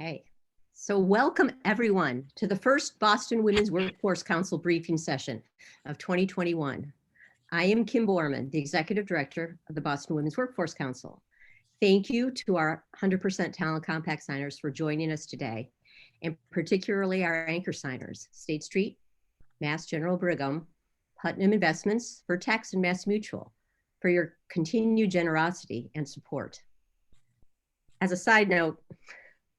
Okay, so welcome everyone to the first Boston Women's Workforce Council briefing session of 2021. I am Kim Borman, the Executive Director of the Boston Women's Workforce Council. Thank you to our 100% Talent Compact signers for joining us today, and particularly our anchor signers, State Street, Mass General Brigham, Putnam Investments, Vertex, and MassMutual, for your continued generosity and support. As a side note,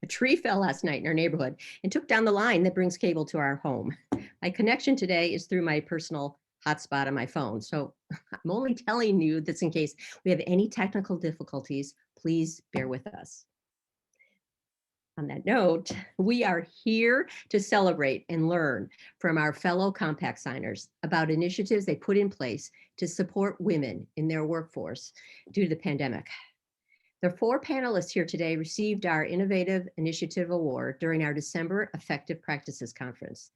a tree fell last night in our neighborhood and took down the line that brings cable to our home. My connection today is through my personal hotspot on my phone. So I'm only telling you this in case we have any technical difficulties. Please bear with us. On that note, we are here to celebrate and learn from our fellow compact signers about initiatives they put in place to support women in their workforce due to the pandemic. The four panelists here today received our Innovative Initiative Award during our December Effective Practices Conference.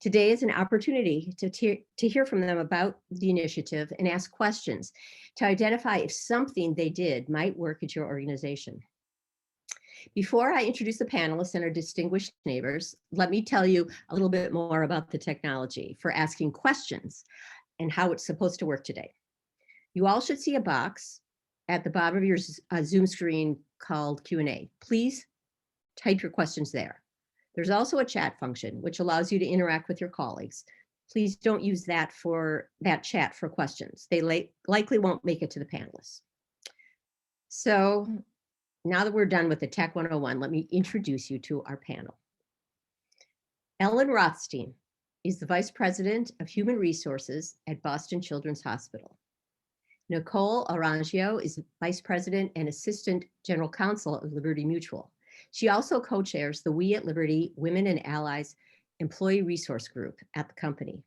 Today is an opportunity to hear from them about the initiative and ask questions to identify if something they did might work at your organization. Before I introduce the panelists and our distinguished neighbors, let me tell you a little bit more about the technology for asking questions and how it's supposed to work today. You all should see a box at the bottom of your Zoom screen called Q&A. Please type your questions there. There's also a chat function, which allows you to interact with your colleagues. Please don't use that chat for questions. They likely won't make it to the panelists. So now that we're done with the Tech 101, let me introduce you to our panel. Ellen Rothstein is the Vice President of Human Resources at Boston Children's Hospital. Nicole Arangio is Vice President and Assistant General Counsel of Liberty Mutual. She also co-chairs the We at Liberty Women and Allies Employee Resource Group at the company.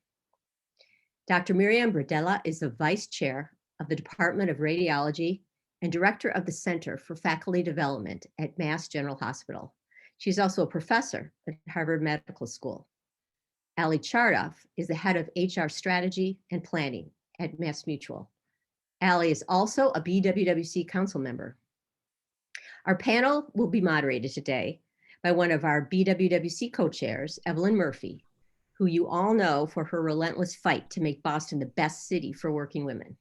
Dr. Miriam Bredella is the Vice Chair of the Department of Radiology and Director of the Center for Faculty Development at Mass General Hospital. She's also a professor at Harvard Medical School. Chartoff is the Head of HR Strategy and Planning at MassMutual. Allie is also a BWWC Council member. Our panel will be moderated today by one of our BWWC co-chairs, Evelyn Murphy, who you all know for her relentless fight to make Boston the best city for working women.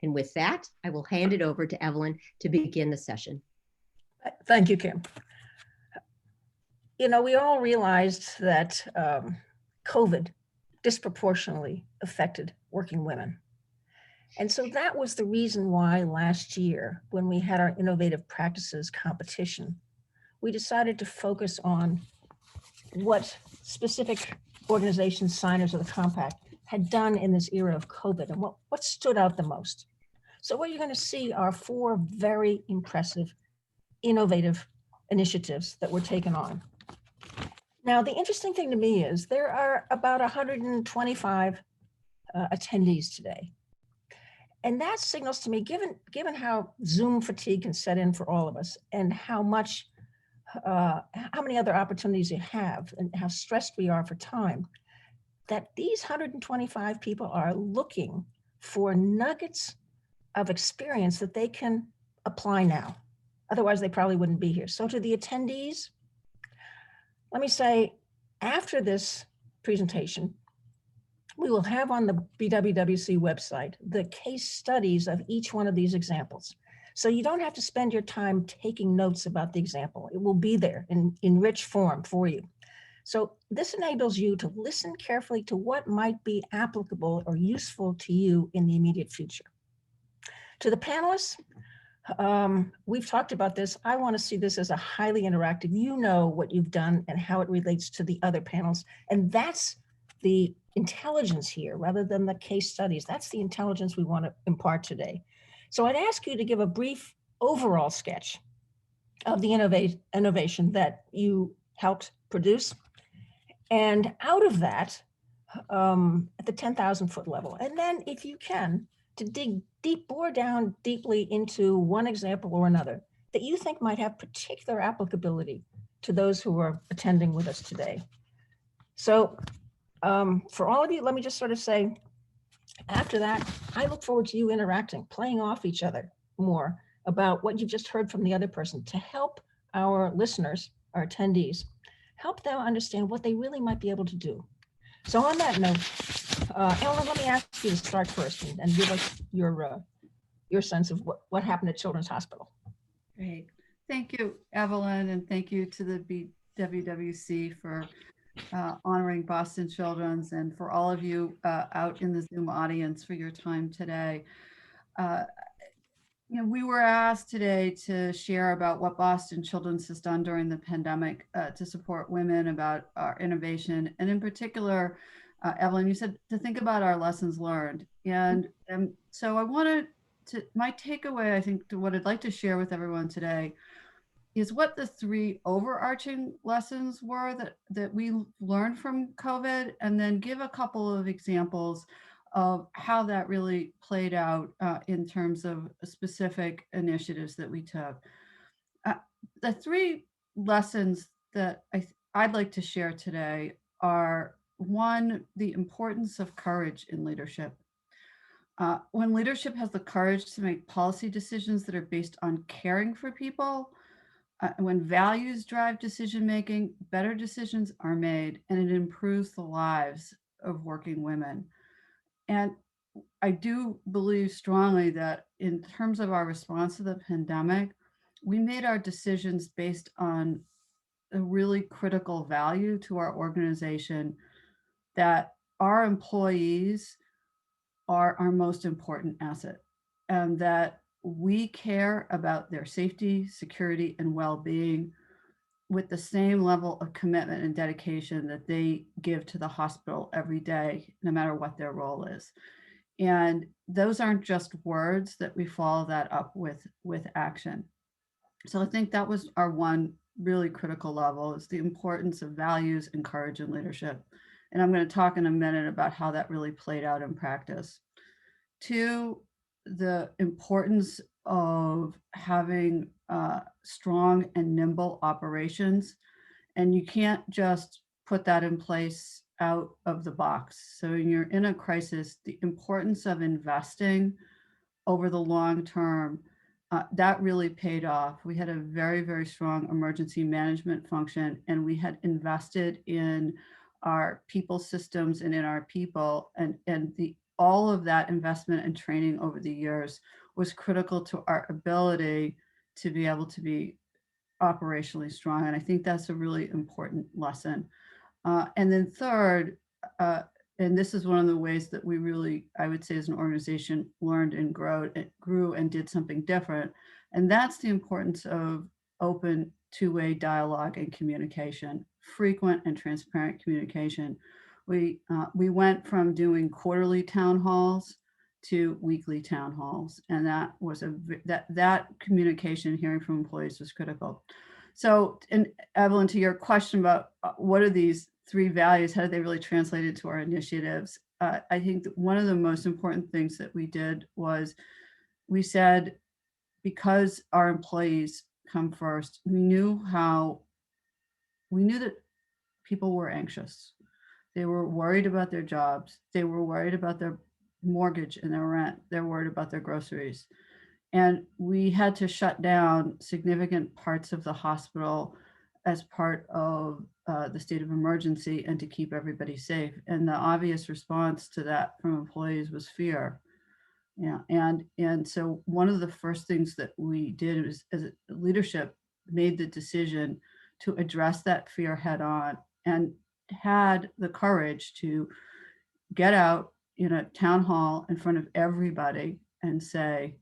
And with that, I will hand it over to Evelyn to begin the session. Thank you, Kim. You know, we all realized that COVID disproportionately affected working women. And so that was the reason why last year, when we had our Innovative Practices competition, we decided to focus on what specific organizations, signers of the compact, had done in this era of COVID and what stood out the most. So what you're going to see are four very impressive, innovative initiatives that were taken on. Now, the interesting thing to me is there are about 125 attendees today. And that signals to me, given how Zoom fatigue can set in for all of us and how many other opportunities you have and how stressed we are for time, that these 125 people are looking for nuggets of experience that they can apply now. Otherwise, they probably wouldn't be here. So to the attendees, let me say, after this presentation, we will have on the BWWC website the case studies of each one of these examples. So you don't have to spend your time taking notes about the example. It will be there in rich form for you. So this enables you to listen carefully to what might be applicable or useful to you in the immediate future. To the panelists, we've talked about this. I want to see this as a highly interactive. You know what you've done and how it relates to the other panels. And that's the intelligence here rather than the case studies. That's the intelligence we want to impart today. So I'd ask you to give a brief overall sketch of the innovation that you helped produce. And out of that, at the 10,000-foot level, and then if you can, to dig bore down deeply into one example or another that you think might have particular applicability to those who are attending with us today. So for all of you, let me just sort of say, after that, I look forward to you interacting, playing off each other more about what you've just heard from the other person to help our listeners our attendees, help them understand what they really might be able to do. So on that note, Evelyn, let me ask you to start first and give us your sense of what happened at Children's Hospital. Great. Thank you, Evelyn, and thank you to the BWWC for honoring Boston Children's, and for all of you out in the Zoom audience for your time today. We were asked today to share about what Boston Children's has done during the pandemic to support women, about our innovation, and in particular, Evelyn, you said to think about our lessons learned. And so I wanted to, my takeaway, I think, to what I'd like to share with everyone today is what the three overarching lessons were that we learned from COVID, and then give a couple of examples of how that really played out in terms of specific initiatives that we took. The three lessons that I'd like to share today are: one, the importance of courage in leadership. When leadership has the courage to make policy decisions that are based on caring for people, when values drive decision-making, better decisions are made, and it improves the lives of working women. And I do believe strongly that in terms of our response to the pandemic, we made our decisions based on a really critical value to our organization, that our employees are our most important asset, and that we care about their safety, security, and well-being with the same level of commitment and dedication that they give to the hospital every day, no matter what their role is. And those aren't just words, that we follow that up with action. So I think that was our one really critical level, is the importance of values and courage in leadership. And I'm going to talk in a minute about how that really played out in practice. Two, the importance of having strong and nimble operations. And you can't just put that in place out of the box. So when you're in a crisis, the importance of investing over the long term, that really paid off. We had a very, very strong emergency management function, and we had invested in our people systems and in our people, and all of that investment and training over the years was critical to our ability to be able to be operationally strong. And I think that's a really important lesson. And then third, and this is one of the ways that we really, I would say as an organization, learned and grew and did something different. And that's the importance of open two-way dialogue and communication, frequent and transparent communication. We went from doing quarterly town halls to weekly town halls, and that was that communication, hearing from employees, was critical. So, and Evelyn, to your question about what are these three values, how do they really translate into our initiatives? I think that one of the most important things that we did was we said, because our employees come first, we knew that people were anxious. They were worried about their jobs. They were worried about their mortgage and their rent. They're worried about their groceries. And we had to shut down significant parts of the hospital as part of the state of emergency, and to keep everybody safe. And the obvious response to that from employees was fear. Yeah, and so one of the first things that we did was, as leadership, made the decision to address that fear head on, and had the courage to get out in a town hall in front of everybody and say,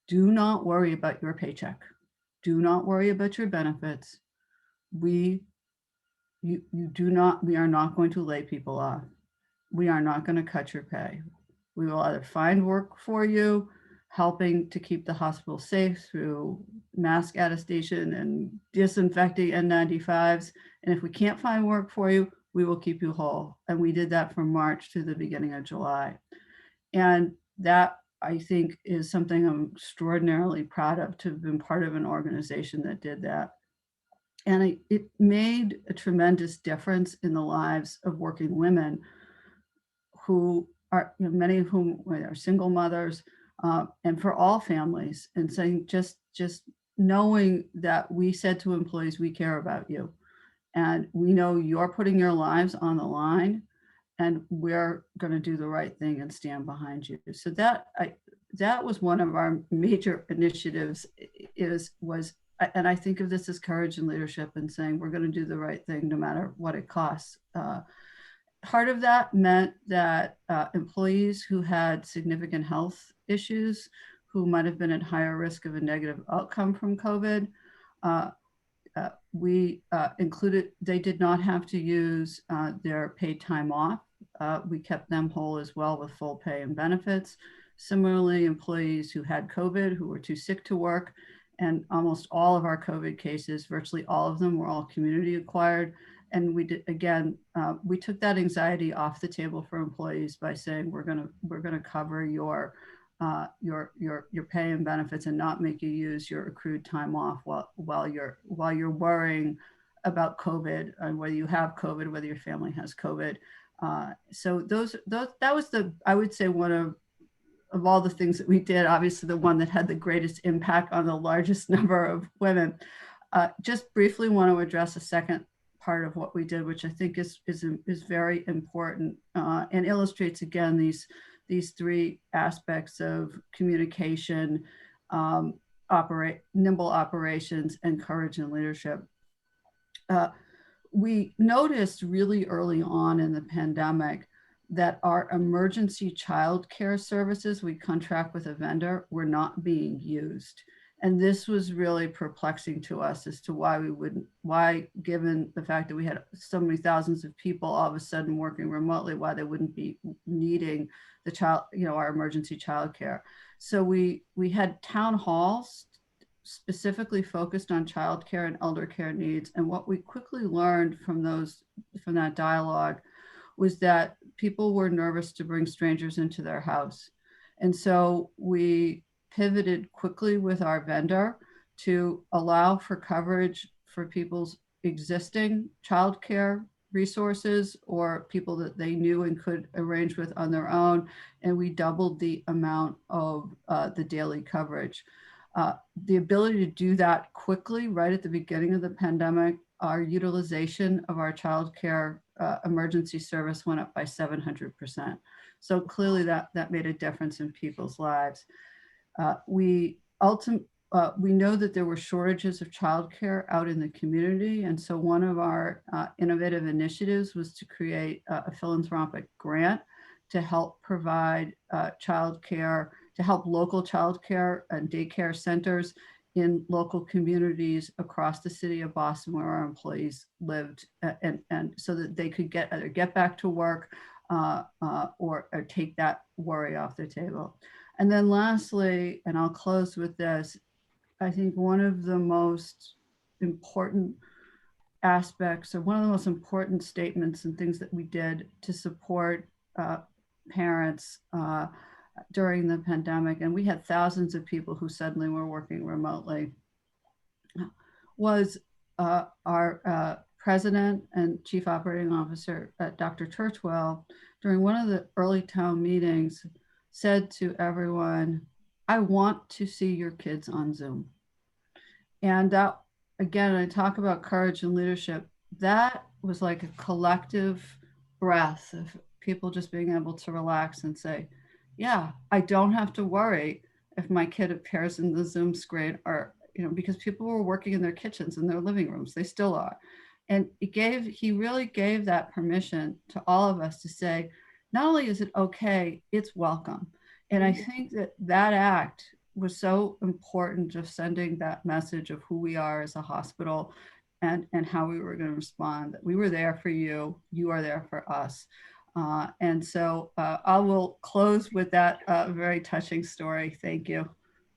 do not worry about your paycheck. Do not worry about your benefits. We are not going to lay people off. We are not going to cut your pay. We will either find work for you, helping to keep the hospital safe through mask attestation and disinfecting N95s. And if we can't find work for you, we will keep you whole. And we did that from March to the beginning of July. And that, I think, is something I'm extraordinarily proud of, to have been part of an organization that did that. And it made a tremendous difference in the lives of working women who are, many of whom are single mothers, and for all families, and saying, just knowing that we said to employees, we care about you. And we know you're putting your lives on the line, and we're going to do the right thing and stand behind you. So that was one of our major initiatives and I think of this as courage and leadership, and saying we're going to do the right thing no matter what it costs. Part of that meant that employees who had significant health issues, who might have been at higher risk of a negative outcome from COVID, we included, they did not have to use their paid time off. We kept them whole as well with full pay and benefits. Similarly, employees who had COVID, who were too sick to work, and almost all of our COVID cases, virtually all of them, were all community acquired. And we did, again, we took that anxiety off the table for employees by saying we're gonna cover your pay and benefits and not make you use your accrued time off while you're worrying about COVID and whether you have COVID, whether your family has COVID. So that was I would say one of all the things that we did, obviously the one that had the greatest impact on the largest number of women. Just briefly want to address a second part of what we did, which I think is very important and illustrates again these three aspects of communication, nimble operations, and courage and leadership. We noticed really early on in the pandemic that our emergency childcare services, we contract with a vendor, were not being used. And this was really perplexing to us as to why, given the fact that we had so many thousands of people all of a sudden working remotely, why they wouldn't be needing our emergency childcare. So we had town halls specifically focused on childcare and elder care needs. And what we quickly learned from that dialogue was that people were nervous to bring strangers into their house. And so we pivoted quickly with our vendor to allow for coverage for people's existing childcare resources or people that they knew and could arrange with on their own. And we doubled the amount of the daily coverage. The ability to do that quickly right at the beginning of the pandemic, our utilization of our childcare emergency service went up by 700%. So clearly that made a difference in people's lives. We know that there were shortages of childcare out in the community. And so one of our innovative initiatives was to create a philanthropic grant to help provide childcare, to help local childcare and daycare centers in local communities across the city of Boston where our employees lived, and so that they could either get back to work or take that worry off the table. And then lastly, and I'll close with this, I think one of the most important aspects, or one of the most important statements and things that we did to support parents during the pandemic, and we had thousands of people who suddenly were working remotely, was our president and chief operating officer, Dr. Churchwell, during one of the early town meetings, said to everyone, I want to see your kids on Zoom. And that, again, I talk about courage and leadership. That was like a collective breath of people just being able to relax and say, yeah, I don't have to worry if my kid appears in the Zoom screen, or, because people were working in their kitchens and their living rooms, they still are. And he really gave that permission to all of us to say, not only is it okay, it's welcome. And I think that act was so important, just sending that message of who we are as a hospital and how we were going to respond, that we were there for you, you are there for us. And so I will close with that very touching story. Thank you.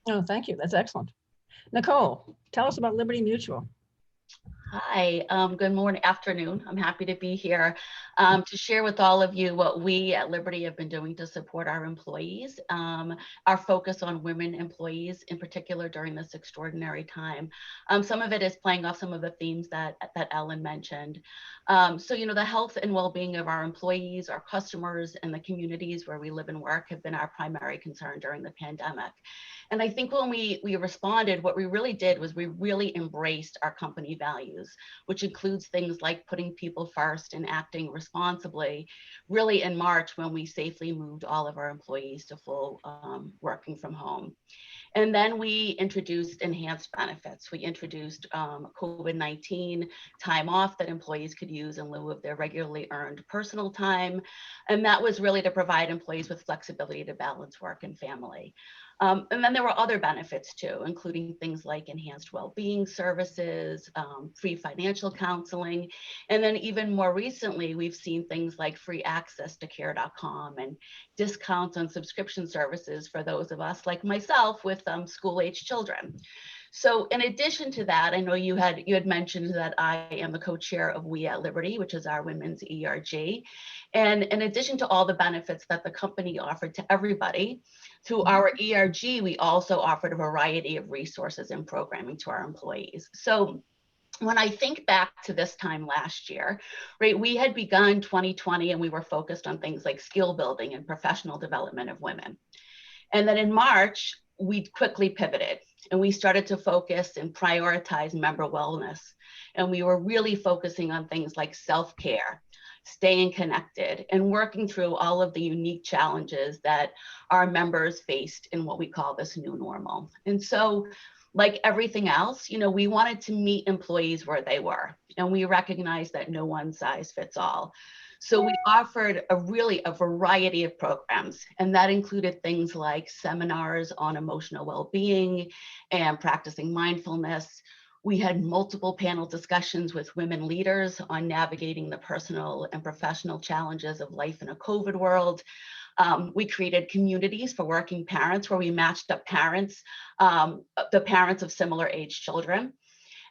Oh, thank you. That's excellent. Nicole, tell us about Liberty Mutual. Hi, good morning, afternoon. I'm happy to be here to share with all of you what we at Liberty have been doing to support our employees, our focus on women employees in particular during this extraordinary time. Some of it is playing off some of the themes that Ellen mentioned. So, the health and well-being of our employees, our customers, and the communities where we live and work have been our primary concern during the pandemic. And I think when we responded, what we really did was we really embraced our company values, which includes things like putting people first and acting responsibly, really in March when we safely moved all of our employees to full working from home. And then we introduced enhanced benefits. We introduced COVID-19 time off that employees could use in lieu of their regularly earned personal time. And that was really to provide employees with flexibility to balance work and family. And then there were other benefits too, including things like enhanced well-being services, free financial counseling. And then even more recently, we've seen things like free access to care.com and discounts on subscription services for those of us like myself with school-age children. So in addition to that, I know you had mentioned that I am the co-chair of We at Liberty, which is our women's ERG. And in addition to all the benefits that the company offered to everybody, through our ERG, we also offered a variety of resources and programming to our employees. So when I think back to this time last year, right, we had begun 2020 and we were focused on things like skill building and professional development of women. And then in March, we quickly pivoted and we started to focus and prioritize member wellness. And we were really focusing on things like self-care, staying connected, and working through all of the unique challenges that our members faced in what we call this new normal. And so, like everything else, we wanted to meet employees where they were, and we recognized that no one size fits all. So we offered a variety of programs, and that included things like seminars on emotional well-being and practicing mindfulness. We had multiple panel discussions with women leaders on navigating the personal and professional challenges of life in a COVID world. We created communities for working parents where we matched up parents, the parents of similar age children.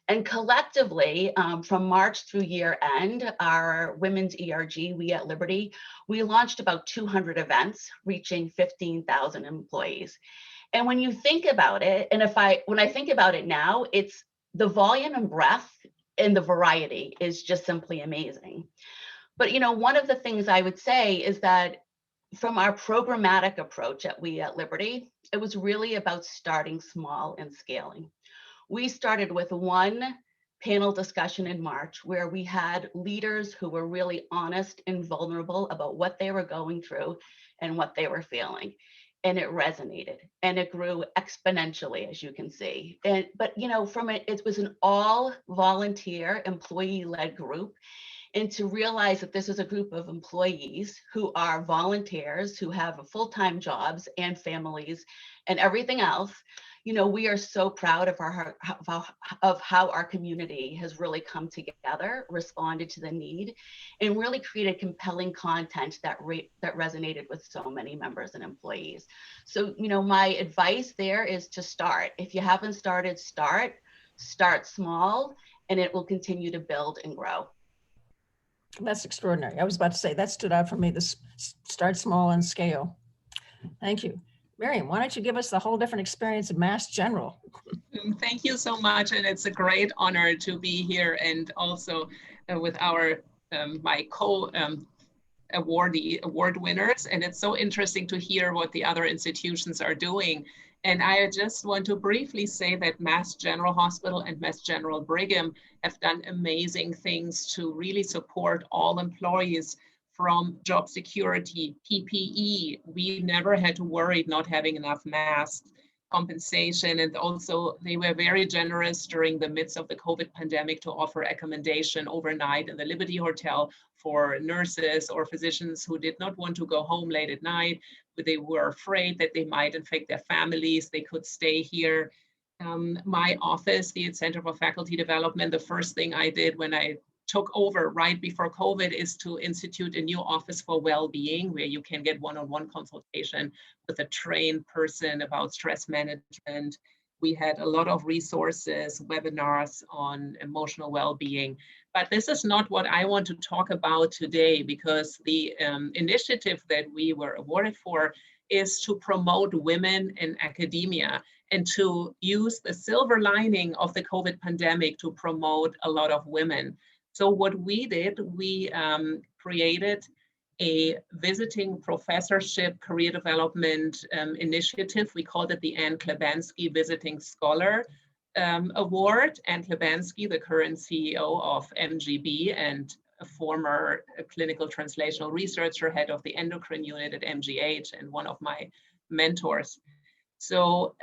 And collectively, from March through year end, our women's ERG, We at Liberty, we launched about 200 events, reaching 15,000 employees. And when you think about it, and when I think about it now, it's the volume and breadth and the variety is just simply amazing. But one of the things I would say is that from our programmatic approach at We at Liberty, it was really about starting small and scaling. We started with one panel discussion in March where we had leaders who were really honest and vulnerable about what they were going through and what they were feeling. And it resonated and it grew exponentially, as you can see. But it was an all volunteer employee-led group. And to realize that this is a group of employees who are volunteers, who have full-time jobs and families and everything else, we are so proud of how our community has really come together, responded to the need, and really created compelling content that resonated with so many members and employees. So, my advice there is to start. If you haven't started, start small, and it will continue to build and grow. That's extraordinary. I was about to say that stood out for me, this start small and scale. Thank you. Miriam, why don't you give us the whole different experience of Mass General? Thank you so much. And it's a great honor to be here and also with my award winners. And it's so interesting to hear what the other institutions are doing. And I just want to briefly say that Mass General Hospital and Mass General Brigham have done amazing things to really support all employees, from job security, PPE. We never had to worry not having enough masks, compensation, and also they were very generous during the midst of the COVID pandemic to offer accommodation overnight in the Liberty Hotel for nurses or physicians who did not want to go home late at night, but they were afraid that they might infect their families. They could stay here. My office, the Center for Faculty Development, the first thing I did when I took over right before COVID is to institute a new office for well-being where you can get one-on-one consultation with a trained person about stress management. We had a lot of resources, webinars on emotional well-being. But this is not what I want to talk about today, because the initiative that we were awarded for is to promote women in academia and to use the silver lining of the COVID pandemic to promote a lot of women. So what we did, we created a visiting professorship career development initiative. We called it the Anne Klebanski Visiting Scholar Award. Anne Klebanski, the current CEO of MGB and a former clinical translational researcher, head of the endocrine unit at MGH, and one of my mentors. So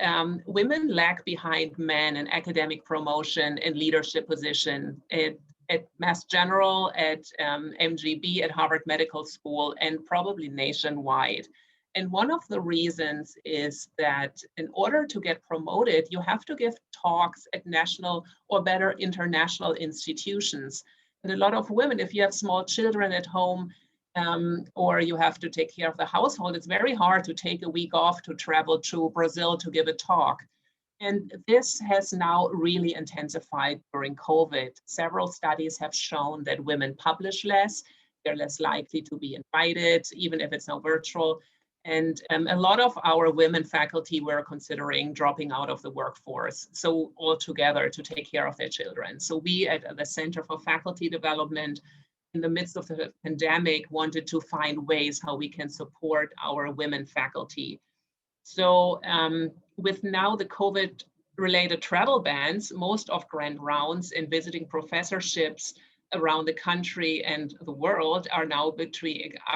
women lag behind men in academic promotion and leadership position at Mass General, at MGB, at Harvard Medical School, and probably nationwide. And one of the reasons is that in order to get promoted, you have to give talks at national or better international institutions. And a lot of women, if you have small children at home, or you have to take care of the household, it's very hard to take a week off to travel to Brazil to give a talk. And this has now really intensified during COVID. Several studies have shown that women publish less, they're less likely to be invited, even if it's now virtual. And a lot of our women faculty were considering dropping out of the workforce, so altogether to take care of their children. So we at the Center for Faculty Development, in the midst of the pandemic, wanted to find ways how we can support our women faculty. So with now the COVID-related travel bans, most of grant rounds and visiting professorships around the country and the world are now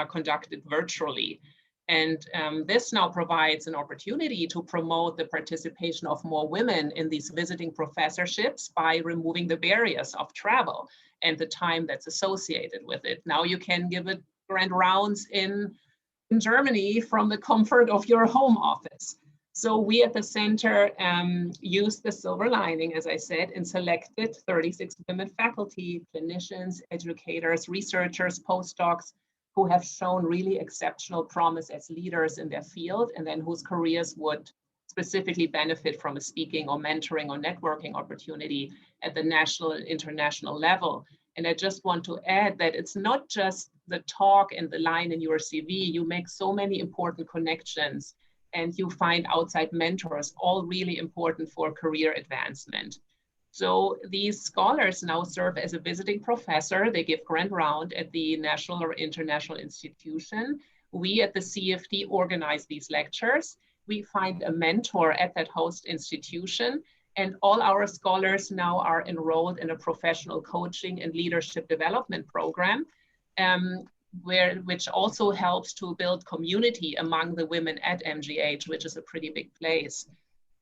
conducted virtually. And this now provides an opportunity to promote the participation of more women in these visiting professorships by removing the barriers of travel and the time that's associated with it. Now you can give it grand rounds in Germany from the comfort of your home office. So we at the center used the silver lining, as I said, and selected 36 women faculty, clinicians, educators, researchers, postdocs, who have shown really exceptional promise as leaders in their field, and then whose careers would specifically benefit from a speaking or mentoring or networking opportunity at the national and international level. And I just want to add that it's not just the talk and the line in your CV. You make so many important connections and you find outside mentors, all really important for career advancement. So these scholars now serve as a visiting professor. They give grand round at the national or international institution. We at the CFD organize these lectures. We find a mentor at that host institution, and all our scholars now are enrolled in a professional coaching and leadership development program, which also helps to build community among the women at MGH, which is a pretty big place.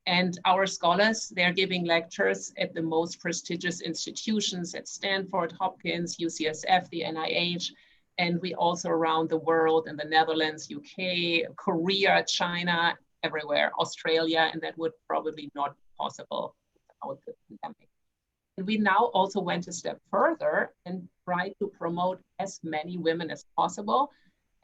And our scholars, they're giving lectures at the most prestigious institutions at Stanford, Hopkins, UCSF, the NIH, and we also around the world in the Netherlands, UK, Korea, China, everywhere, Australia, and that would probably not be possible without the pandemic. And we now also went a step further and tried to promote as many women as possible.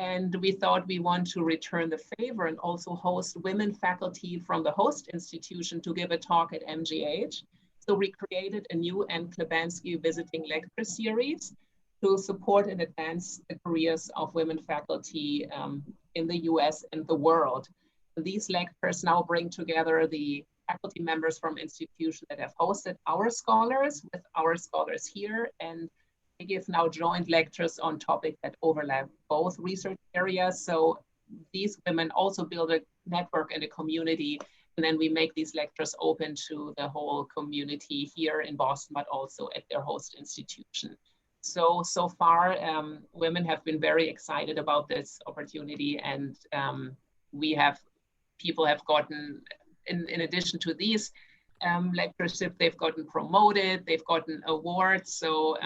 And we thought we want to return the favor and also host women faculty from the host institution to give a talk at MGH. So we created a new Anne Klebanski visiting lecture series to support and advance the careers of women faculty in the US and the world. These lectures now bring together the faculty members from institutions that have hosted our scholars with our scholars here, and they give now joint lectures on topics that overlap both research areas. So these women also build a network and a community, and then we make these lectures open to the whole community here in Boston, but also at their host institution. So far, women have been very excited about this opportunity, and people have gotten, in addition to these lectureship, they've gotten promoted, they've gotten awards. So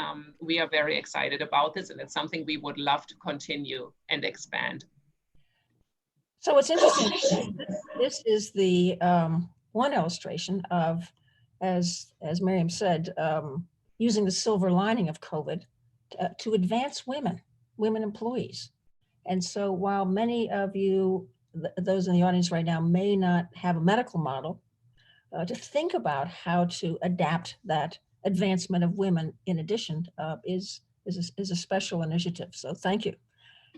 we are very excited about this, and it's something we would love to continue and expand. So it's interesting. This is the one illustration of, as Miriam said, using the silver lining of COVID to advance women employees. And so while many of you, those in the audience right now, may not have a medical model, to think about how to adapt that advancement of women in addition is a special initiative. So thank you.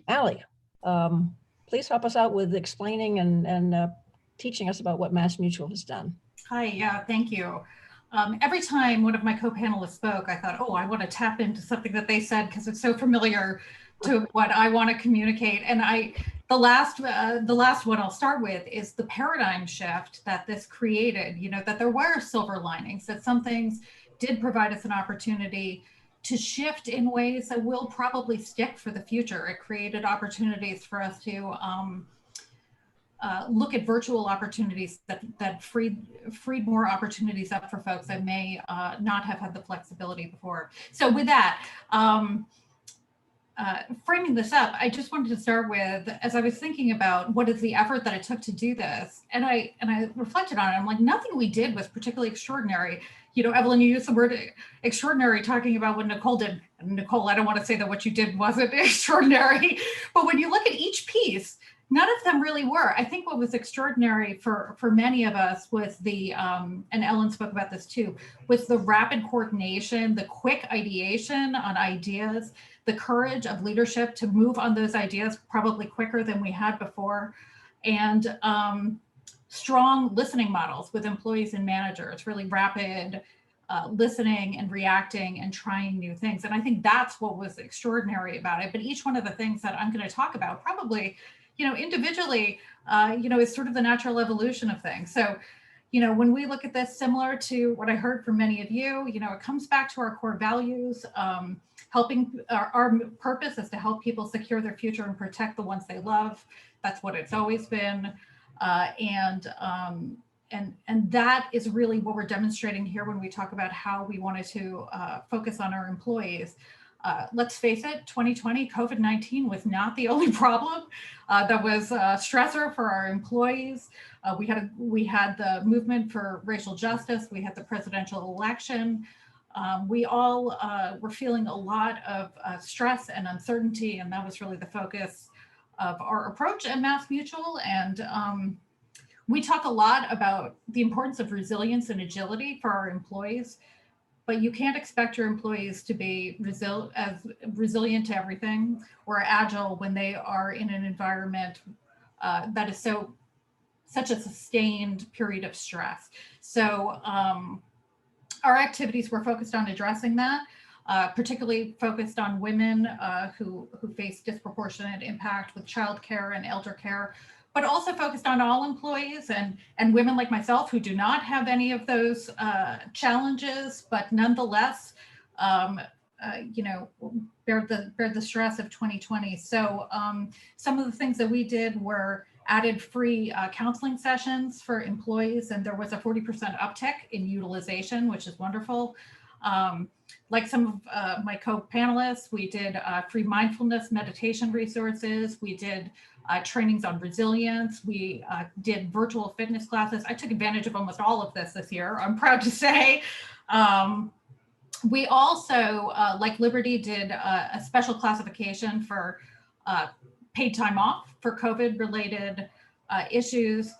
Allie, please help us out with explaining and teaching us about what MassMutual has done. Hi, yeah, thank you. Every time one of my co-panelists spoke, I thought, oh, I want to tap into something that they said because it's so familiar to what I want to communicate. And the last one I'll start with is the paradigm shift that this created, you know, that there were silver linings, that some things did provide us an opportunity to shift in ways that will probably stick for the future. It created opportunities for us to look at virtual opportunities that freed more opportunities up for folks that may not have had the flexibility before. So with that, framing this up, I just wanted to start with, as I was thinking about what is the effort that it took to do this, and I reflected on it, I'm like, nothing we did was particularly extraordinary. You know, Evelyn, you used the word extraordinary talking about what Nicole did. And Nicole, I don't want to say that what you did wasn't extraordinary, but when you look at each piece, none of them really were. I think what was extraordinary for many of us was the, and Ellen spoke about this too, was the rapid coordination, the quick ideation on ideas, the courage of leadership to move on those ideas probably quicker than we had before, and strong listening models with employees and managers, really rapid listening and reacting and trying new things. And I think that's what was extraordinary about it. But each one of the things that I'm going to talk about probably, you know, individually, you know, is sort of the natural evolution of things. So, you know, when we look at this, similar to what I heard from many of you, you know, it comes back to our core values. Helping our purpose is to help people secure their future and protect the ones they love. That's what it's always been. And that is really what we're demonstrating here when we talk about how we wanted to focus on our employees. Let's face it, 2020, COVID-19 was not the only problem that was a stressor for our employees. We had the movement for racial justice. We had the presidential election. We all were feeling a lot of stress and uncertainty, and that was really the focus of our approach at MassMutual. And we talk a lot about the importance of resilience and agility for our employees, but you can't expect your employees to be resilient to everything or agile when they are in an environment that is such a sustained period of stress. So our activities were focused on addressing that, particularly focused on women who face disproportionate impact with childcare and elder care, but also focused on all employees and women like myself who do not have any of those challenges, but nonetheless, you know, bear the stress of 2020. So some of the things that we did were added free counseling sessions for employees, and there was a 40% uptick in utilization, which is wonderful. Like some of my co-panelists, we did free mindfulness meditation resources. We did trainings on resilience. We did virtual fitness classes. I took advantage of almost all of this year, I'm proud to say. We also, like Liberty, did a special classification for paid time off for COVID-related issues.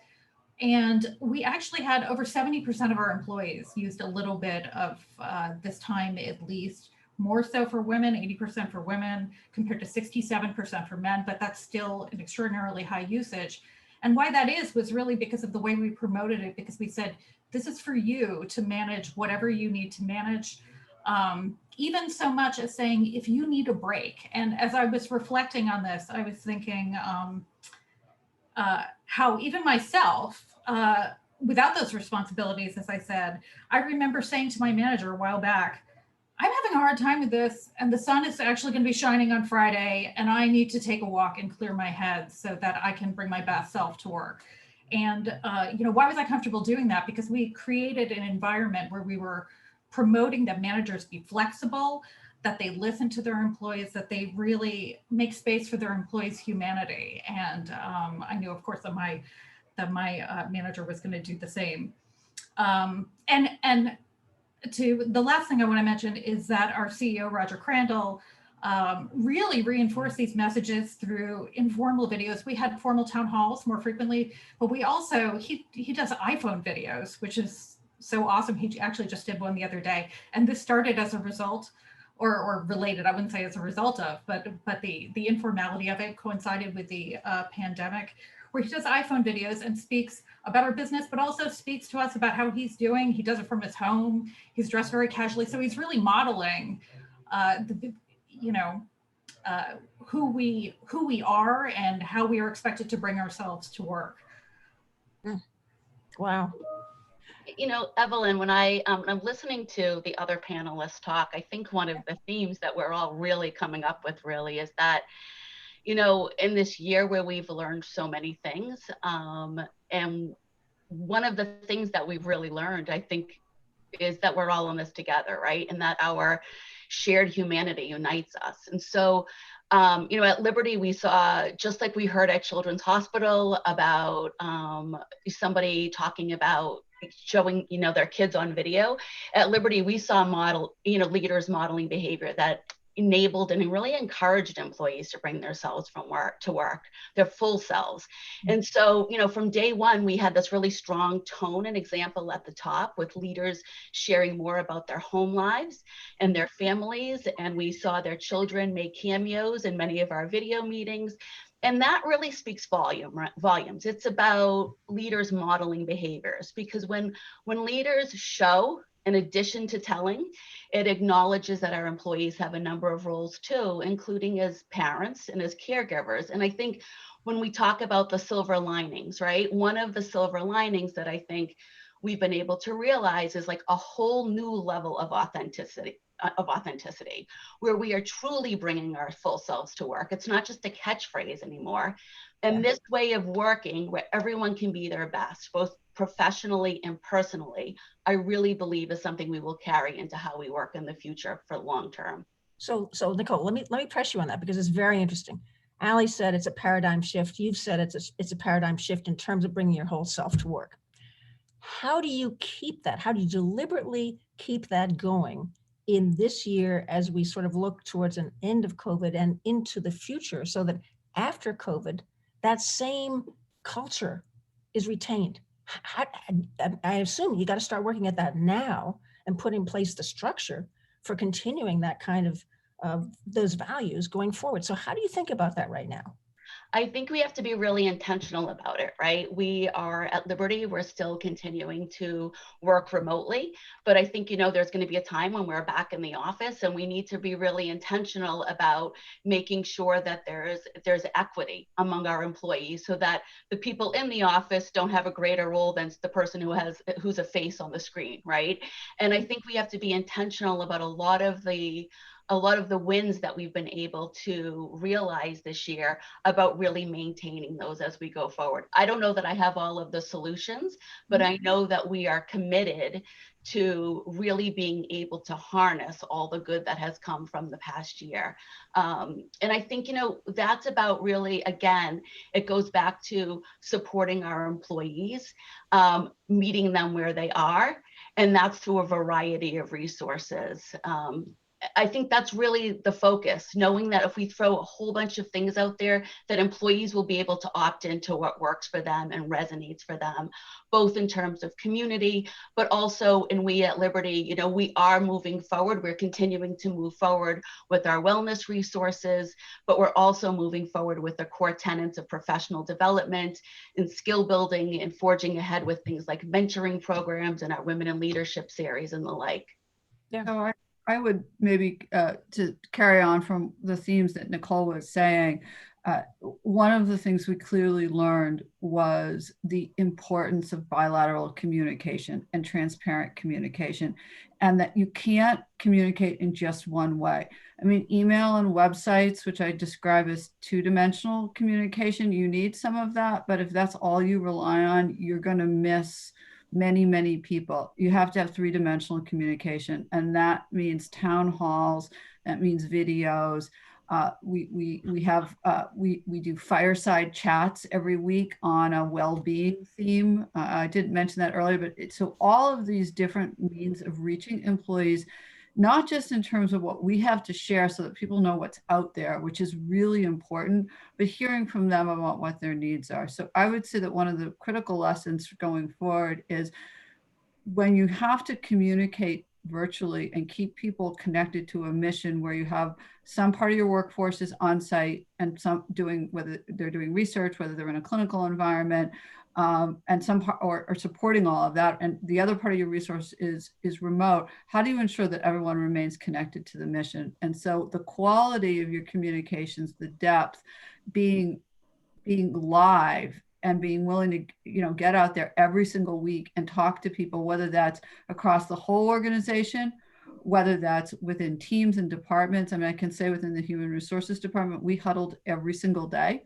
And we actually had over 70% of our employees used a little bit of this time, at least, more so for women, 80% for women, compared to 67% for men, but that's still an extraordinarily high usage. And why that was really because of the way we promoted it, because we said, this is for you to manage whatever you need to manage. Even so much as saying, if you need a break. And as I was reflecting on this, I was thinking how even myself, without those responsibilities, as I said, I remember saying to my manager a while back, I'm having a hard time with this, and the sun is actually going to be shining on Friday, and I need to take a walk and clear my head so that I can bring my best self to work. And, you know, why was I comfortable doing that? Because we created an environment where we were promoting that managers be flexible, that they listen to their employees, that they really make space for their employees' humanity. And I knew, of course, that my manager was going to do the same. And to the last thing I want to mention is that our CEO, Roger Crandall, really reinforce these messages through informal videos. We had formal town halls more frequently, but we also, he does iPhone videos, which is so awesome. He actually just did one the other day. And this started as a result or related, I wouldn't say as a result of, but the informality of it coincided with the pandemic, where he does iPhone videos and speaks about our business, but also speaks to us about how he's doing. He does it from his home. He's dressed very casually. So he's really modeling who we are and how we are expected to bring ourselves to work. Wow. You know, Evelyn, when I'm listening to the other panelists talk, I think one of the themes that we're all really coming up with really is that, you know, in this year where we've learned so many things, and one of the things that we've really learned, I think, is that we're all in this together, right? And that our shared humanity unites us. And so, you know, at Liberty, we saw, just like we heard at Children's Hospital about somebody talking about showing, you know, their kids on video. At Liberty, we saw leaders modeling behavior that enabled and really encouraged employees to bring themselves to work, their full selves. And so, you know, from day one, we had this really strong tone and example at the top with leaders sharing more about their home lives and their families. And we saw their children make cameos in many of our video meetings. And that really speaks volumes. It's about leaders modeling behaviors, because when leaders show, in addition to telling, it acknowledges that our employees have a number of roles too, including as parents and as caregivers. And I think when we talk about the silver linings, right? One of the silver linings that I think we've been able to realize is like a whole new level of authenticity, where we are truly bringing our full selves to work. It's not just a catchphrase anymore. And this way of working, where everyone can be their best, both professionally and personally, I really believe is something we will carry into how we work in the future for long term. So Nicole, let me press you on that, because it's very interesting. Ali said it's a paradigm shift. You've said it's a paradigm shift in terms of bringing your whole self to work. How do you keep that? How do you deliberately keep that going in this year as we sort of look towards an end of COVID and into the future, so that after COVID, that same culture is retained? I assume you got to start working at that now and put in place the structure for continuing that kind of those values going forward. So how do you think about that right now? I think we have to be really intentional about it, right? We are at Liberty, we're still continuing to work remotely, but I think, you know, there's going to be a time when we're back in the office, and we need to be really intentional about making sure that there's equity among our employees, so that the people in the office don't have a greater role than the person who's a face on the screen, right? And I think we have to be intentional about a lot of the wins that we've been able to realize this year, about really maintaining those as we go forward. I don't know that I have all of the solutions, but I know that we are committed to really being able to harness all the good that has come from the past year. And I think, you know, that's about really, again, it goes back to supporting our employees, meeting them where they are, and that's through a variety of resources. I think that's really the focus, knowing that if we throw a whole bunch of things out there, that employees will be able to opt into what works for them and resonates for them, both in terms of community, but also we at Liberty, you know, we are moving forward. We're continuing to move forward with our wellness resources, but we're also moving forward with the core tenets of professional development and skill building, and forging ahead with things like mentoring programs and our Women in Leadership series and the like. Yeah. So I would maybe, to carry on from the themes that Nicole was saying, one of the things we clearly learned was the importance of bilateral communication and transparent communication, and that you can't communicate in just one way. I mean, email and websites, which I describe as two-dimensional communication, you need some of that, but if that's all you rely on, you're going to miss many people. You have to have three-dimensional communication, and that means town halls, that means videos. We do fireside chats every week on a well-being theme. I didn't mention that earlier, but so all of these different means of reaching employees not just in terms of what we have to share so that people know what's out there, which is really important, but hearing from them about what their needs are. So I would say that one of the critical lessons going forward is when you have to communicate virtually and keep people connected to a mission where you have some part of your workforce is on site and some doing, whether they're doing research, whether they're in a clinical environment, and some part or supporting all of that, and the other part of your resource is remote. How do you ensure that everyone remains connected to the mission? And so the quality of your communications, the depth, being live and being willing to, you know, get out there every single week and talk to people, whether that's across the whole organization, whether that's within teams and departments. I mean, I can say within the Human Resources Department, we huddled every single day.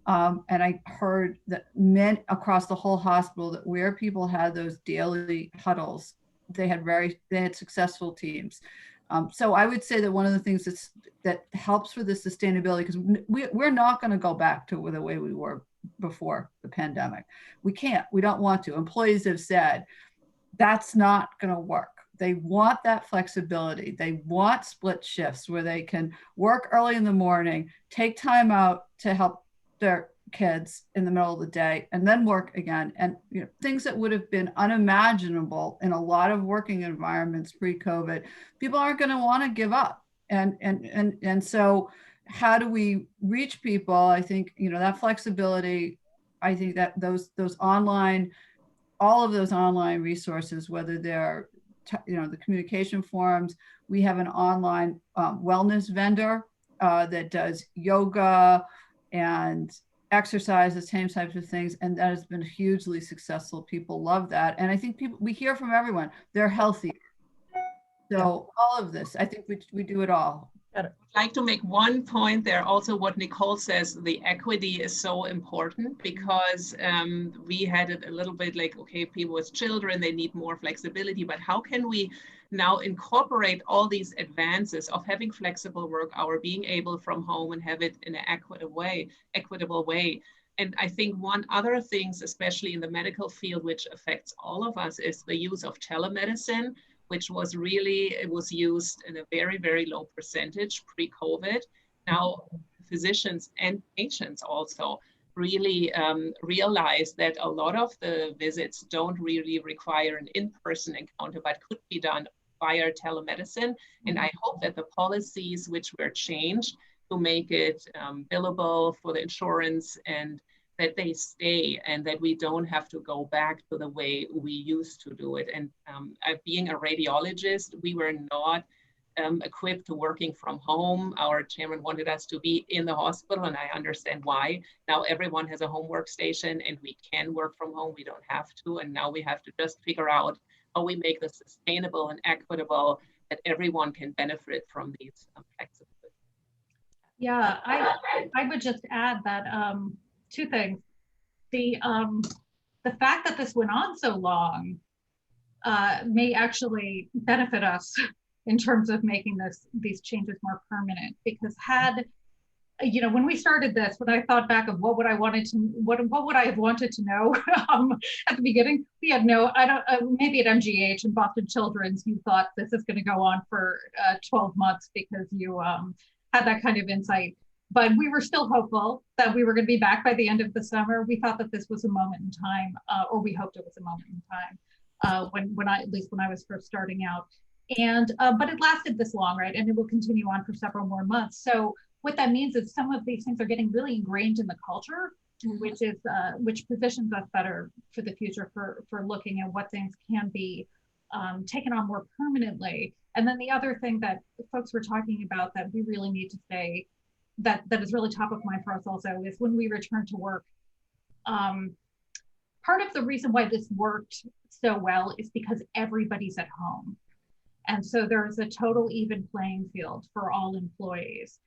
And I heard that men across the whole hospital, that where people had those daily huddles, they had successful teams. So I would say that one of the things that helps with the sustainability, because we're not going to go back to the way we were before the pandemic. We can't, we don't want to. Employees have said that's not going to work. They want that flexibility. They want split shifts where they can work early in the morning, take time out to help their kids in the middle of the day, and then work again. And you know, things that would have been unimaginable in a lot of working environments pre-COVID, people aren't going to want to give up. And so how do we reach people? I think, you know, that flexibility, I think that those online, all of those online resources, whether they're, you know, the communication forums, we have an online wellness vendor that does yoga and exercise, the same types of things. And that has been hugely successful. People love that. And I think we hear from everyone, they're healthy. So all of this, I think we do it all. I'd like to make one point there also. What Nicole says, the equity is so important, because we had it a little bit like, okay, people with children, they need more flexibility, but how can we now incorporate all these advances of having flexible work hour, being able from home and have it in an equitable way. And I think one other things, especially in the medical field, which affects all of us, is the use of telemedicine, which was really, it was used in a very, very low percentage pre-COVID. Now, physicians and patients also really realize that a lot of the visits don't really require an in-person encounter, but could be done via telemedicine. And I hope that the policies which were changed to make it billable for the insurance, and that they stay, and that we don't have to go back to the way we used to do it. And being a radiologist, we were not equipped to working from home. Our chairman wanted us to be in the hospital, and I understand why. Now everyone has a home workstation and we can work from home. We don't have to. And now we have to just figure out how we make this sustainable and equitable, that everyone can benefit from these flexibility. Yeah, I would just add that two things. The fact that this went on so long may actually benefit us in terms of making these changes more permanent, because had, you know, when we started this, when I thought back of what would I have wanted to know at the beginning, we had no, maybe at MGH and Boston Children's, you thought this is going to go on for 12 months because you had that kind of insight. But we were still hopeful that we were going to be back by the end of the summer. We thought that this was a moment in time, or we hoped it was a moment in time when I was first starting out. And but it lasted this long, right? And it will continue on for several more months. So what that means is some of these things are getting really ingrained in the culture, which positions us better for the future for looking at what things can be taken on more permanently. And then the other thing that folks were talking about that we really need to say that is really top of mind for us also is when we return to work. Part of the reason why this worked so well is because everybody's at home. And so there's a total even playing field for all employees.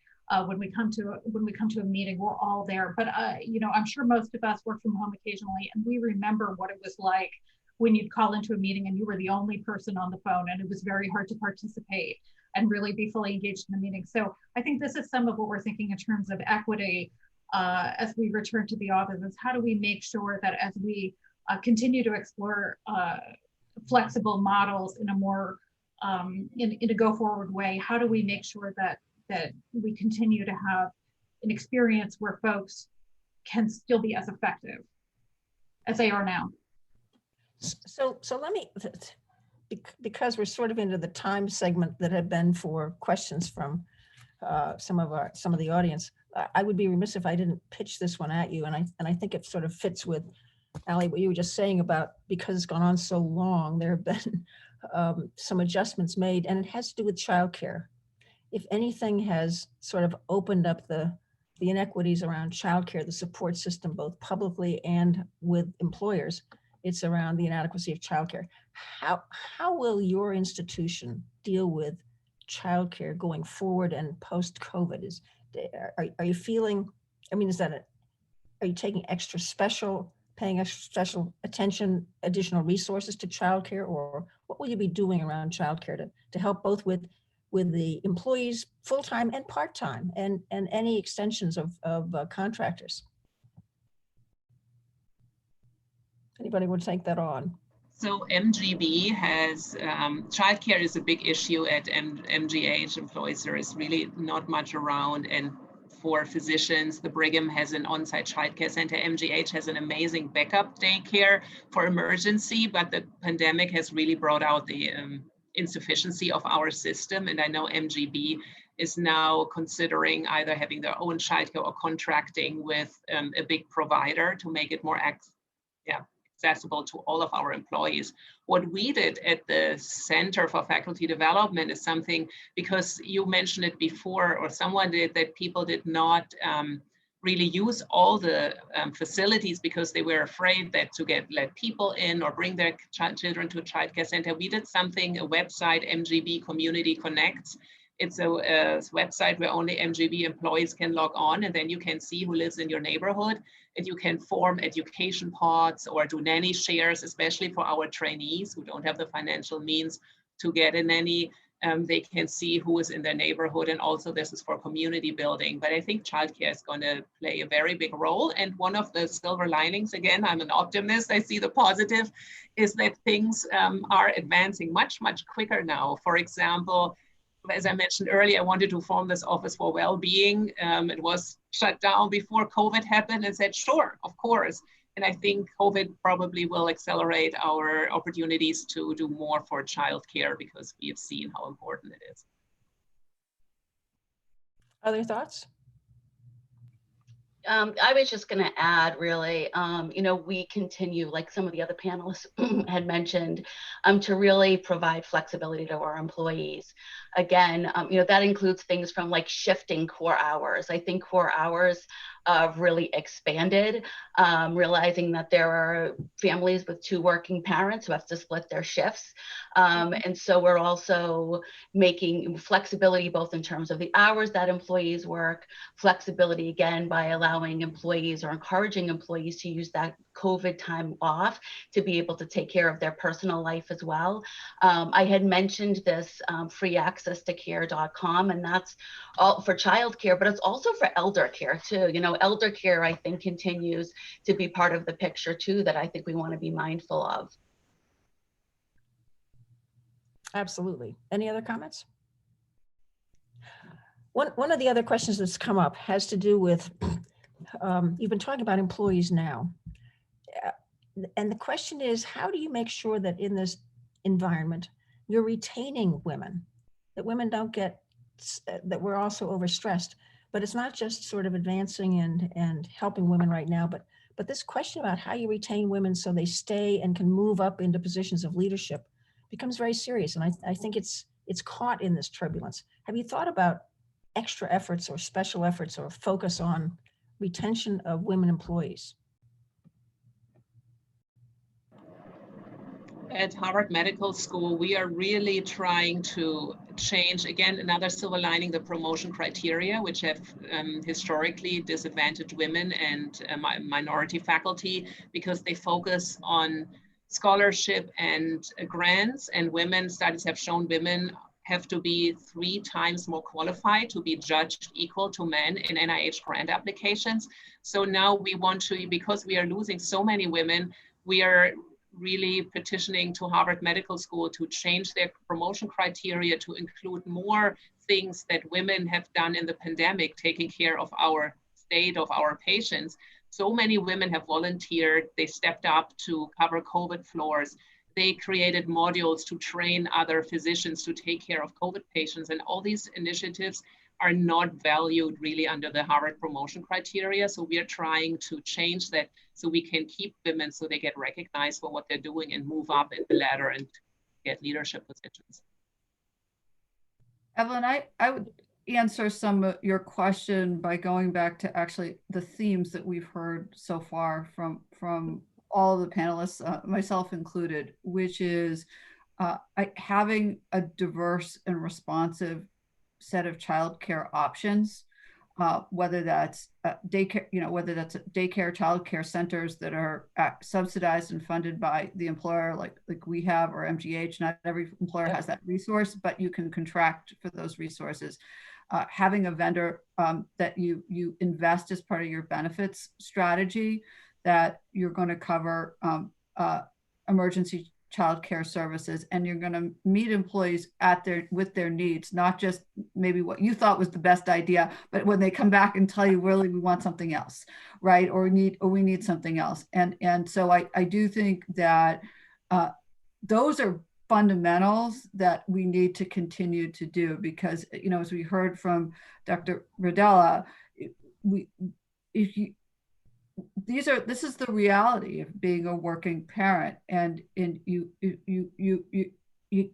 When we come to a meeting, we're all there. But you know, I'm sure most of us work from home occasionally, and we remember what it was like when you'd call into a meeting and you were the only person on the phone, and it was very hard to participate and really be fully engaged in the meeting. So I think this is some of what we're thinking in terms of equity as we return to the office, is how do we make sure that as we continue to explore flexible models in a more in a go forward way? How do we make sure that we continue to have an experience where folks can still be as effective as they are now? So let me, because we're sort of into the time segment that had been for questions from some of the audience, I would be remiss if I didn't pitch this one at you. And I think it sort of fits with, Allie, what you were just saying about, because it's gone on so long, there have been some adjustments made, and it has to do with childcare. If anything has sort of opened up the inequities around childcare, the support system, both publicly and with employers, it's around the inadequacy of childcare. How will your institution deal with childcare going forward and post-COVID? Are you feeling, I mean, are you taking paying extra special attention, additional resources to childcare, or what will you be doing around childcare to help both with the employees full-time and part-time, and any extensions of contractors? Anybody would take that on? So MGB has, childcare is a big issue at MGH. Employees, there is really not much around. And for physicians, the Brigham has an on-site childcare center. MGH has an amazing backup daycare for emergency, but the pandemic has really brought out the insufficiency of our system. And I know MGB is now considering either having their own childcare or contracting with a big provider to make it more accessible to all of our employees. What we did at the Center for Faculty Development is something, because you mentioned it before, or someone did, that people did not really use all the facilities because they were afraid that to let people in or bring their children to a childcare center. We did something, a website, MGB Community Connects. It's a website where only MGB employees can log on, and then you can see who lives in your neighborhood, and you can form education pods or do nanny shares, especially for our trainees who don't have the financial means to get a nanny. They can see who is in their neighborhood, and also this is for community building. But I think childcare is going to play a very big role. And one of the silver linings, again, I'm an optimist, I see the positive, is that things are advancing much, much quicker now. For example, as I mentioned earlier, I wanted to form this Office for Wellbeing. It was shut down before COVID happened, and said, sure, of course. And I think COVID probably will accelerate our opportunities to do more for childcare, because we have seen how important it is. Other thoughts? I was just going to add, really, we continue, like some of the other panelists had mentioned, to really provide flexibility to our employees. Again, that includes things from like shifting core hours. I think core hours really expanded, realizing that there are families with 2 working parents who have to split their shifts. And so we're also making flexibility both in terms of the hours that employees work, flexibility again by allowing employees or encouraging employees to use that COVID time off to be able to take care of their personal life as well. I had mentioned this free access to care.com, and that's all for childcare, but it's also for elder care too. Elder care, I think, continues to be part of the picture too, that I think we want to be mindful of. Absolutely. Any other comments? One of the other questions that's come up has to do with, you've been talking about employees now. And the question is, how do you make sure that in this environment, you're retaining women, that women don't get, that we're also overstressed? But it's not just sort of advancing and helping women right now, but this question about how you retain women so they stay and can move up into positions of leadership becomes very serious. And I think it's caught in this turbulence. Have you thought about extra efforts or special efforts or focus on retention of women employees? At Harvard Medical School, we are really trying to change, again, another silver lining, the promotion criteria, which have historically disadvantaged women and minority faculty, because they focus on scholarship and grants, and studies have shown women have to be 3 times more qualified to be judged equal to men in NIH grant applications. So now we want to, because we are losing so many women, we are really petitioning to Harvard Medical School to change their promotion criteria to include more things that women have done in the pandemic, taking care of our state, of our patients. So many women have volunteered. They stepped up to cover COVID floors. They created modules to train other physicians to take care of COVID patients. And all these initiatives are not valued really under the Harvard promotion criteria. So we are trying to change that so we can keep women so they get recognized for what they're doing and move up in the ladder and get leadership positions. Evelyn, I would answer some of your question by going back to actually the themes that we've heard so far from all of the panelists, myself included, which is having a diverse and responsive set of childcare options, whether that's daycare, whether that's daycare, childcare centers that are subsidized and funded by the employer, like we have, or MGH. Not every employer has that resource, but you can contract for those resources. Having a vendor that you invest as part of your benefits strategy, that you're going to cover emergency childcare services, and you're going to meet employees with their needs, not just maybe what you thought was the best idea, but when they come back and tell you, really, we want something else, right? Or we need something else. And so I do think that those are fundamentals that we need to continue to do, because, as we heard from Dr. Bredella, this is the reality of being a working parent, and you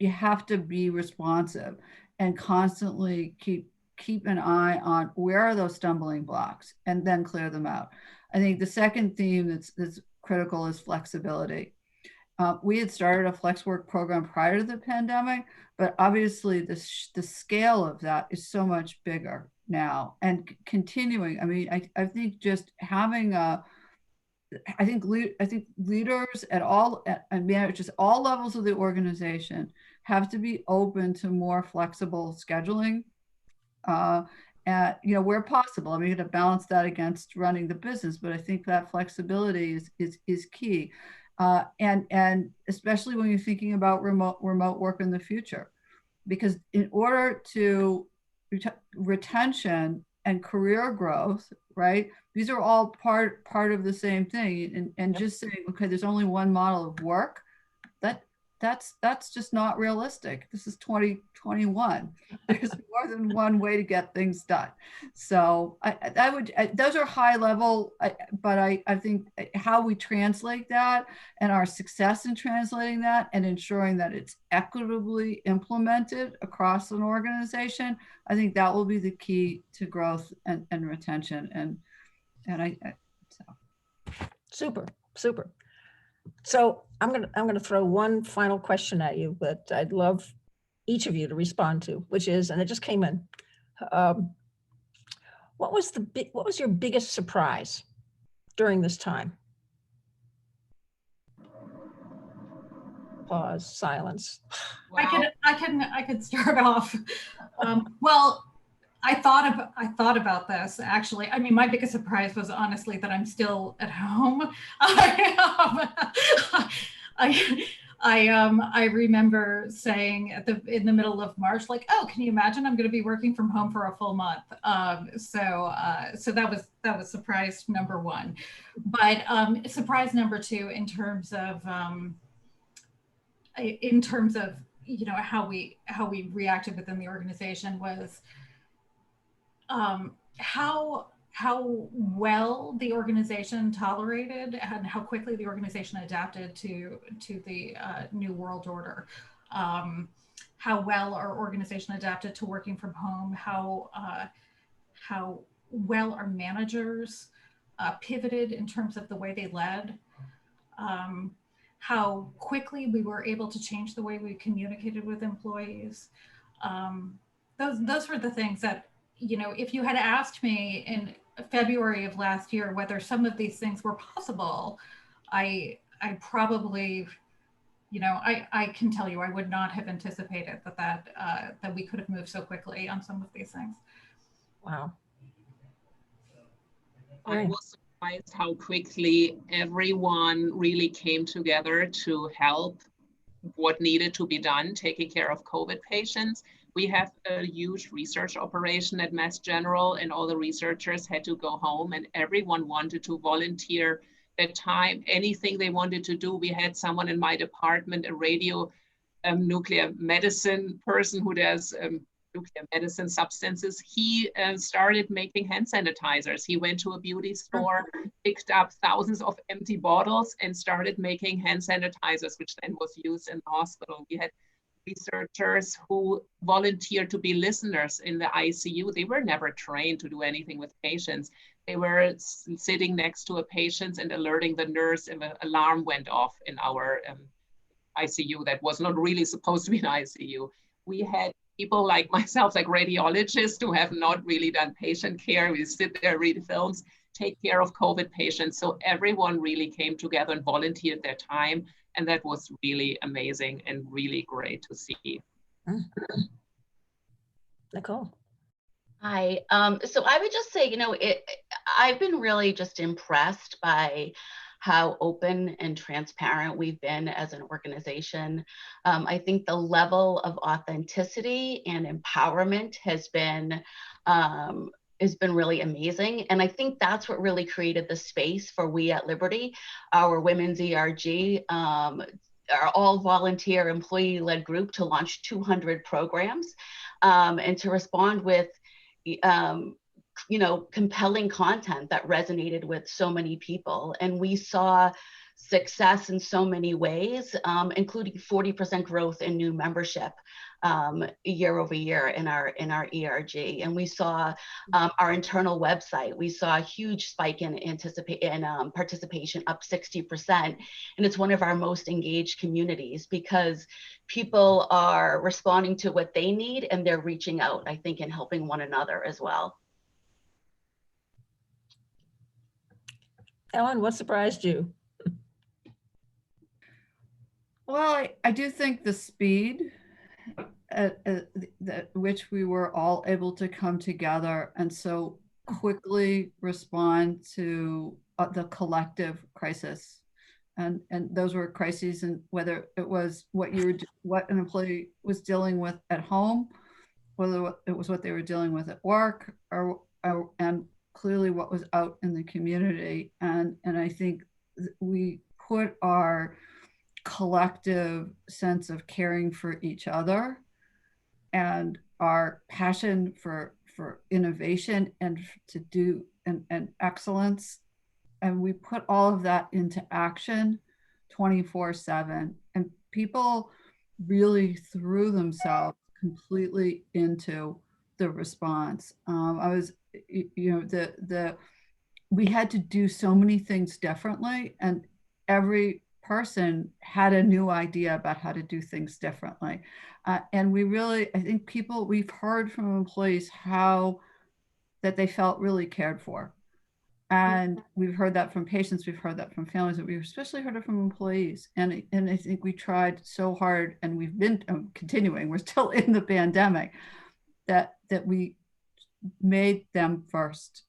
have to be responsive and constantly keep an eye on where are those stumbling blocks and then clear them out. I think the second theme that's critical is flexibility. We had started a flex work program prior to the pandemic, but obviously the scale of that is so much bigger now and continuing. I mean, I think just having I think leaders at all, and managers, all levels of the organization have to be open to more flexible scheduling, where possible. I mean, you have to balance that against running the business, but I think that flexibility is key. And especially when you're thinking about remote work in the future, because in order to retention and career growth, right? These are all part of the same thing. And just saying, okay, there's only one model of work, that's just not realistic. This is 2021. There's more than one way to get things done. So those are high level, but I think how we translate that and our success in translating that and ensuring that it's equitably implemented across an organization, I think that will be the key to growth and retention. Super. So I'm gonna throw one final question at you that I'd love each of you to respond to, which is, and it just came in. What was your biggest surprise during this time? Pause, silence. Wow. I could start off. Well, I thought about this actually. I mean, my biggest surprise was honestly that I'm still at home. I remember saying in the middle of March, like, oh, can you imagine? I'm going to be working from home for a full month. So that was surprise number one. But surprise number two, in terms of how we reacted within the organization, was how well the organization tolerated and how quickly the organization adapted to the new world order. How well our organization adapted to working from home. How well our managers pivoted in terms of the way they led. How quickly we were able to change the way we communicated with employees. Those were the things that, if you had asked me in February of last year whether some of these things were possible, I probably, I can tell you I would not have anticipated that we could have moved so quickly on some of these things. Wow. I was surprised how quickly everyone really came together to help what needed to be done, taking care of COVID patients. We have a huge research operation at Mass General, and all the researchers had to go home, and everyone wanted to volunteer their time, anything they wanted to do. We had someone in my department, a radio nuclear medicine person who does nuclear medicine substances. He started making hand sanitizers. He went to a beauty store, picked up thousands of empty bottles and started making hand sanitizers, which then was used in the hospital. We had researchers who volunteered to be listeners in the ICU. They were never trained to do anything with patients. They were sitting next to a patient and alerting the nurse if an alarm went off in our ICU that was not really supposed to be an ICU. We had people like myself, like radiologists who have not really done patient care. We sit there, read films, take care of COVID patients. So everyone really came together and volunteered their time. And that was really amazing and really great to see. Nicole. Hi. So I would just say, I've been really just impressed by how open and transparent we've been as an organization. I think the level of authenticity and empowerment has been really amazing. And I think that's what really created the space for We at Liberty, our women's ERG, our all volunteer employee-led group, to launch 200 programs and to respond with compelling content that resonated with so many people. And we saw success in so many ways, including 40% growth in new membership year over year in our ERG. And we saw our internal website, we saw a huge spike in participation, up 60%. And it's one of our most engaged communities because people are responding to what they need and they're reaching out, I think, and helping one another as well. Ellen, what surprised you? Well, I do think the speed at which we were all able to come together and so quickly respond to the collective crisis. And those were crises, and whether it was what an employee was dealing with at home, whether it was what they were dealing with at work, and clearly what was out in the community. And I think we put our collective sense of caring for each other and our passion for innovation and to do and excellence, and we put all of that into action 24/7, and people really threw themselves completely into the response. We had to do so many things differently, and every person had a new idea about how to do things differently. And I think we've heard from employees that they felt really cared for. And we've heard that from patients, we've heard that from families, but we've especially heard it from employees. And I think we tried so hard, and we've been continuing, we're still in the pandemic, that we made them first.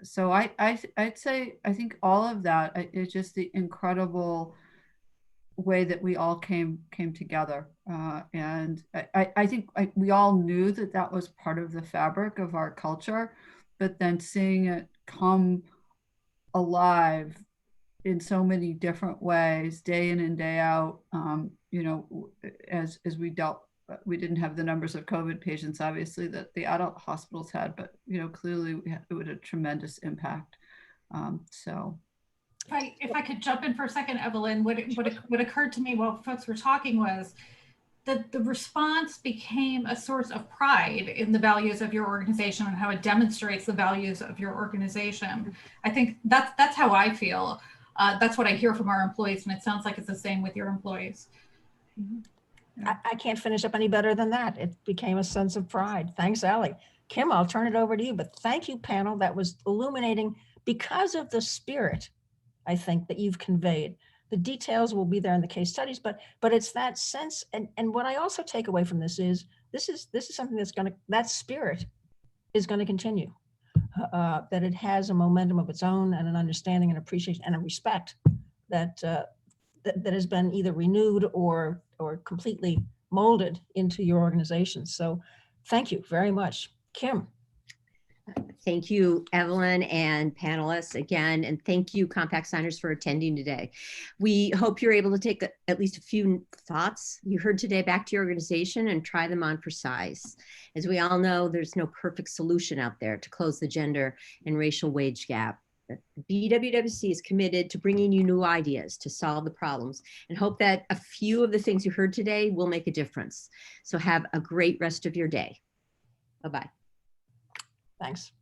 So I'd say, I think all of that, it's just the incredible way that we all came together. And I think we all knew that was part of the fabric of our culture, but then seeing it come alive in so many different ways, day in and day out, as we didn't have the numbers of COVID patients, obviously, that the adult hospitals had, but clearly it would have a tremendous impact. If I could jump in for a second, Evelyn, what occurred to me while folks were talking was that the response became a source of pride in the values of your organization and how it demonstrates the values of your organization. I think that's how I feel. That's what I hear from our employees, and it sounds like it's the same with your employees. Mm-hmm. I can't finish up any better than that. It became a sense of pride. Thanks, Allie. Kim, I'll turn it over to you, but thank you, panel. That was illuminating because of the spirit, I think, that you've conveyed. The details will be there in the case studies, but it's that sense. And what I also take away from this is something that spirit is going to continue. that it has a momentum of its own and an understanding and appreciation and a respect that that has been either renewed or completely molded into your organization. So thank you very much. Kim. Thank you, Evelyn and panelists again, and thank you, Compact Signers, for attending today. We hope you're able to take at least a few thoughts you heard today back to your organization and try them on for size. As we all know, there's no perfect solution out there to close the gender and racial wage gap. BWWC is committed to bringing you new ideas to solve the problems and hope that a few of the things you heard today will make a difference. So have a great rest of your day. Bye-bye. Thanks.